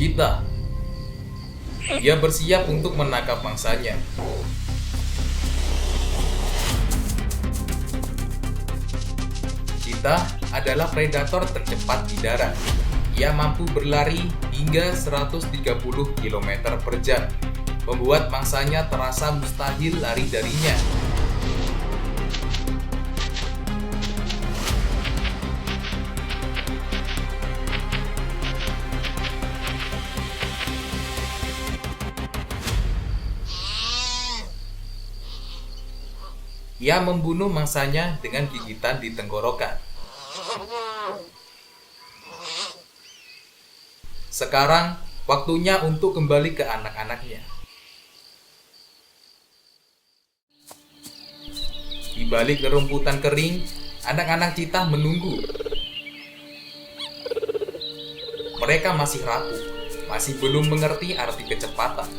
Cheetah. Dia bersiap untuk menangkap mangsanya. Cheetah adalah predator tercepat di darat. Ia mampu berlari hingga 130 km per jam, membuat mangsanya terasa mustahil lari darinya. Ia membunuh mangsanya dengan gigitan di tenggorokan. Sekarang, waktunya untuk kembali ke anak-anaknya. Di balik rerumputan kering, anak-anak cheetah menunggu. Mereka masih rapuh, masih belum mengerti arti kecepatan.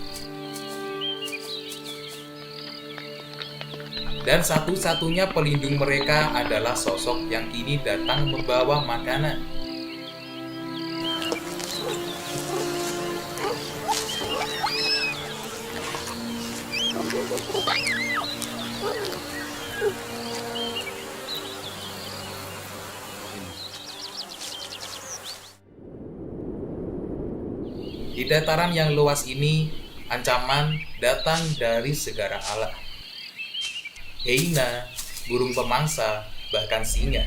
Dan satu-satunya pelindung mereka adalah sosok yang kini datang membawa makanan. Di dataran yang luas ini, ancaman datang dari segala arah. Hyena, burung pemangsa, bahkan singa.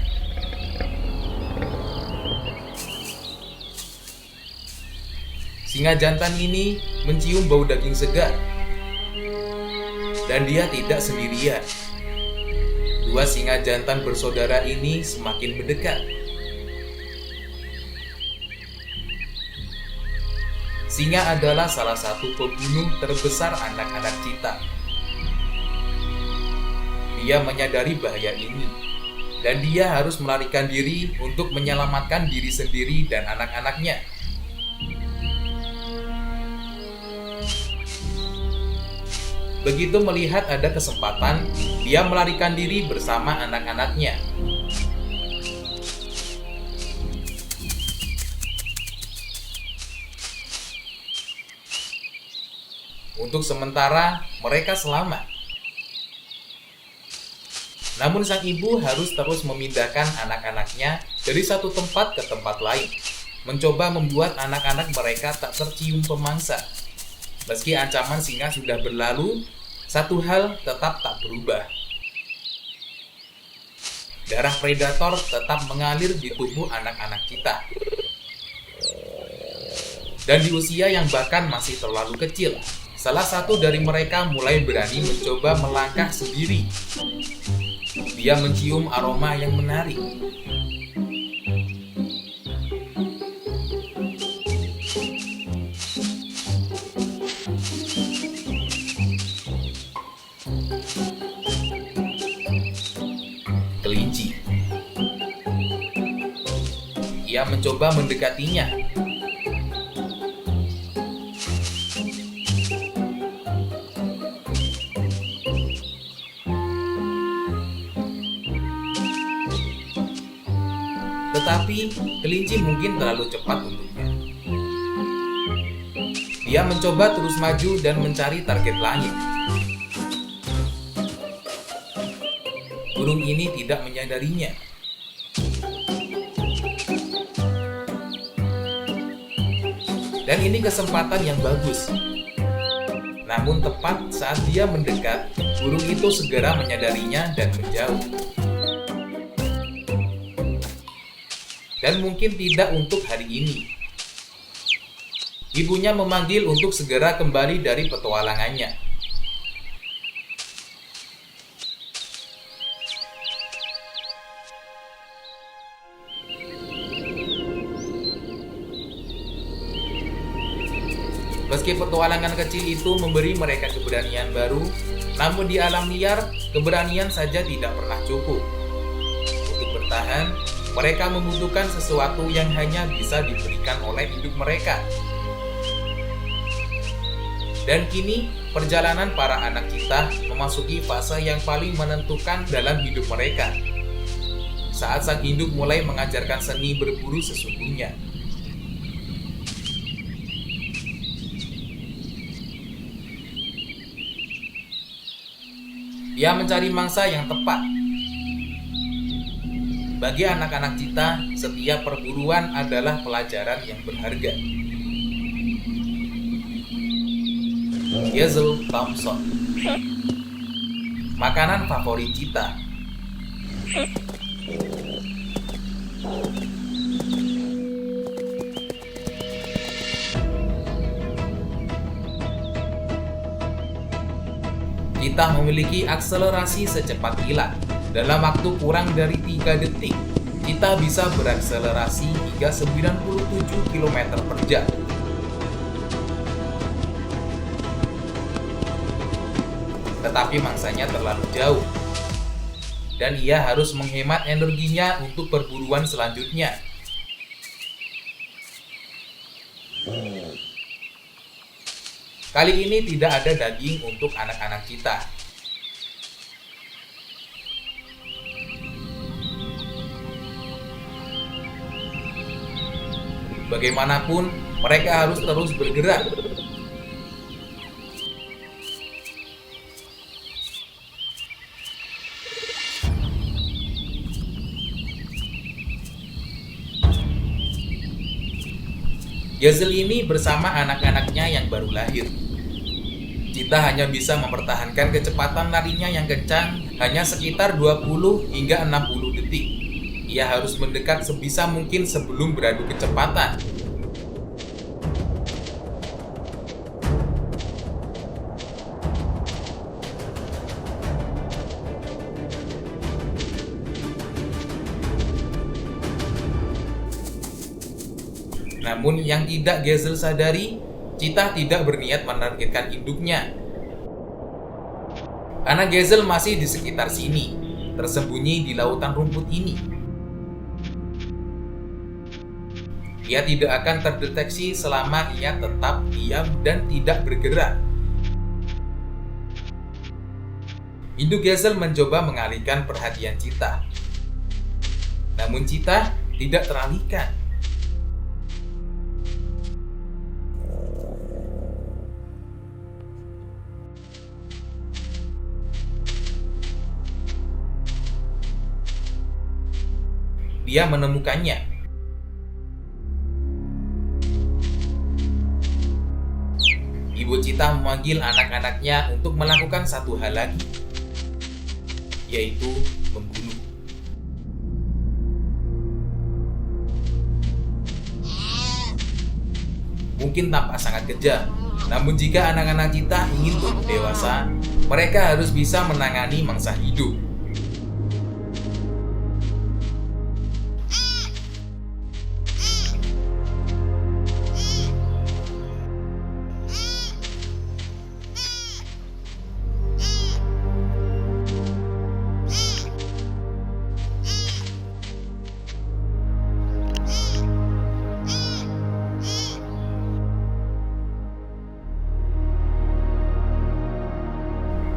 Singa jantan ini mencium bau daging segar. Dan dia tidak sendirian. Dua singa jantan bersaudara ini semakin mendekat. Singa adalah salah satu pembunuh terbesar anak-anak cheetah. Dia menyadari bahaya ini, dan dia harus melarikan diri untuk menyelamatkan diri sendiri dan anak-anaknya. Begitu melihat ada kesempatan, dia melarikan diri bersama anak-anaknya. Untuk sementara, mereka selamat. Namun sang ibu harus terus memindahkan anak-anaknya dari satu tempat ke tempat lain, mencoba membuat anak-anak mereka tak tercium pemangsa. Meski ancaman singa sudah berlalu, satu hal tetap tak berubah. Darah predator tetap mengalir di tubuh anak-anak kita. Dan di usia yang bahkan masih terlalu kecil, salah satu dari mereka mulai berani mencoba melangkah sendiri. Dia mencium aroma yang menarik. Kelinci. Ia mencoba mendekatinya. Tetapi kelinci mungkin terlalu cepat untuknya. Dia mencoba terus maju dan mencari target lain. Burung ini tidak menyadarinya. Dan ini kesempatan yang bagus. Namun tepat saat dia mendekat, burung itu segera menyadarinya dan menjauh. Dan mungkin tidak untuk hari ini. Ibunya memanggil untuk segera kembali dari petualangannya. Meski petualangan kecil itu memberi mereka keberanian baru, namun di alam liar, keberanian saja tidak pernah cukup. Untuk bertahan, mereka membutuhkan sesuatu yang hanya bisa diberikan oleh hidup mereka. Dan kini, perjalanan para anak cheetah memasuki fase yang paling menentukan dalam hidup mereka. Saat sang induk mulai mengajarkan seni berburu sesungguhnya. Dia mencari mangsa yang tepat. Bagi anak-anak cita, setiap perburuan adalah pelajaran yang berharga. Gazelle Thompson. Makanan favorit cita. Cita memiliki akselerasi secepat kilat. Dalam waktu kurang dari 3 detik, cita bisa berakselerasi hingga 97 km per jam. Tetapi mangsanya terlalu jauh, dan ia harus menghemat energinya untuk perburuan selanjutnya. Kali ini tidak ada daging untuk anak-anak cita. Bagaimanapun, mereka harus terus bergerak. Gazelle ini bersama anak-anaknya yang baru lahir. Cita hanya bisa mempertahankan kecepatan larinya yang kencang hanya sekitar 20 hingga 60 detik. Ia harus mendekat sebisa mungkin sebelum beradu kecepatan. Namun yang tidak Gazelle sadari, cita tidak berniat menargetkan induknya. Karena Gazelle masih di sekitar sini, tersembunyi di lautan rumput ini. Ia tidak akan terdeteksi selama ia tetap diam dan tidak bergerak. Induk Gazelle mencoba mengalihkan perhatian cita. Namun cita tidak teralihkan. Dia menemukannya. Ibu cita memanggil anak-anaknya untuk melakukan satu hal lagi, yaitu membunuh. Mungkin tampak sangat kejam, namun jika anak-anak cita ingin tumbuh dewasa, mereka harus bisa menangani mangsa hidup.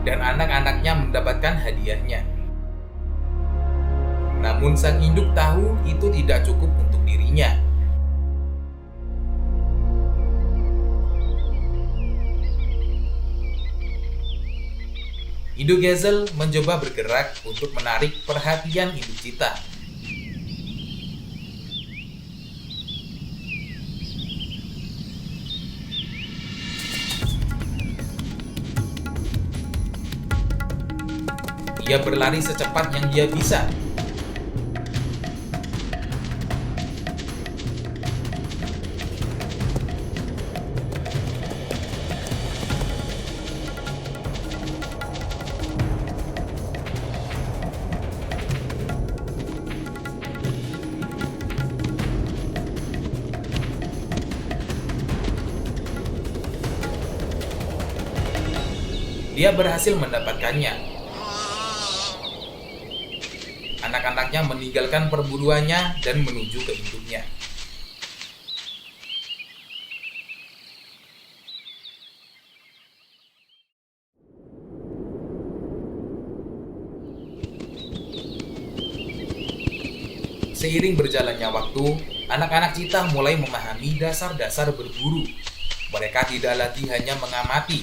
Dan anak-anaknya mendapatkan hadiahnya. Namun sang induk tahu itu tidak cukup untuk dirinya. Induk Gazelle mencoba bergerak untuk menarik perhatian induk cita. Dia berlari secepat yang dia bisa. Dia berhasil mendapatkannya. Anak-anaknya meninggalkan perburuannya dan menuju ke induknya. Seiring berjalannya waktu, anak-anak cita mulai memahami dasar-dasar berburu. Mereka tidak lagi hanya mengamati.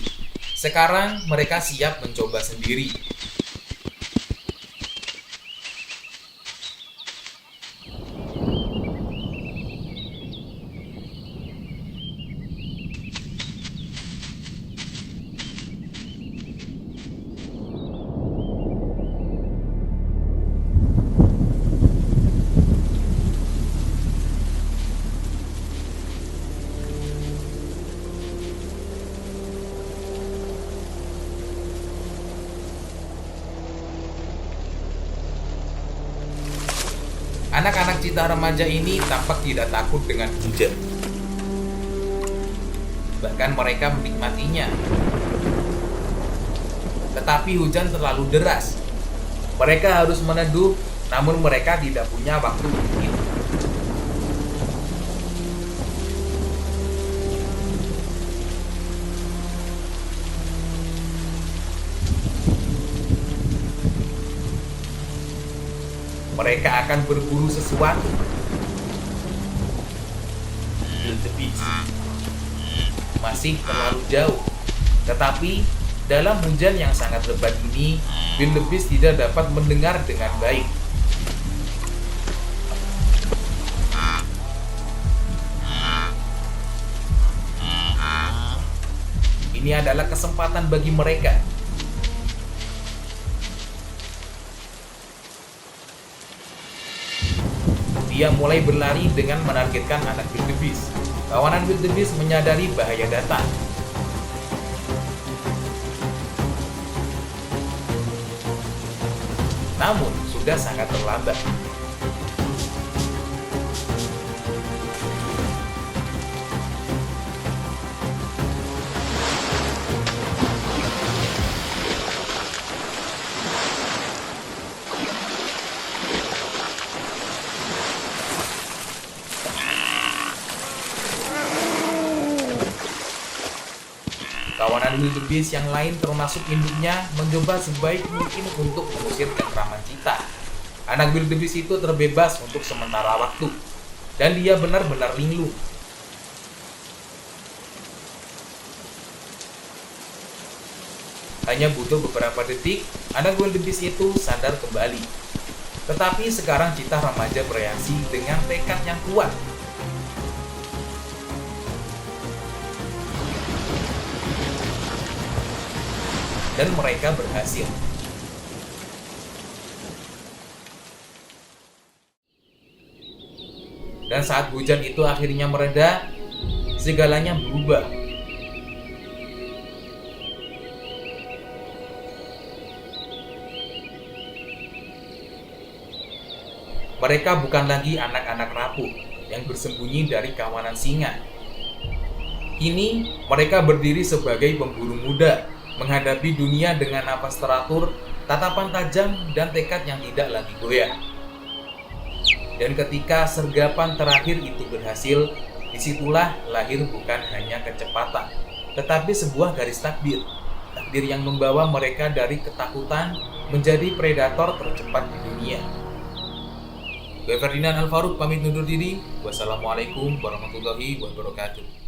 Sekarang mereka siap mencoba sendiri. Anak-anak Cita remaja ini tampak tidak takut dengan hujan. Bahkan mereka menikmatinya. Tetapi hujan terlalu deras. Mereka harus meneduh, namun mereka tidak punya waktu untuk itu. Mereka akan berburu sesuatu. Wildebeest masih terlalu jauh. Tetapi dalam hujan yang sangat lebat ini, wildebeest tidak dapat mendengar dengan baik. Ini adalah kesempatan bagi mereka. Dia mulai berlari dengan menargetkan anak wildebeest. Kawanan wildebeest menyadari bahaya datang. Namun, sudah sangat terlambat. Kawanan wildebeest yang lain termasuk induknya mencoba sebaik mungkin untuk mengusir cengkraman Cita. Anak wildebeest itu terbebas untuk sementara waktu, dan dia benar-benar linglung. Hanya butuh beberapa detik, anak wildebeest itu sadar kembali. Tetapi sekarang Cita remaja bereaksi dengan tekad yang kuat. Dan mereka berhasil. Dan saat hujan itu akhirnya mereda, segalanya berubah. Mereka bukan lagi anak-anak rapuh yang bersembunyi dari kawanan singa. Kini mereka berdiri sebagai pemburu muda, menghadapi dunia dengan napas teratur, tatapan tajam, dan tekad yang tidak lagi goyah. Dan ketika sergapan terakhir itu berhasil, disitulah lahir bukan hanya kecepatan, tetapi sebuah garis takdir. Takdir yang membawa mereka dari ketakutan menjadi predator tercepat di dunia. Gue Ferdinand Al Farouk pamit undur diri. Wassalamualaikum warahmatullahi wabarakatuh.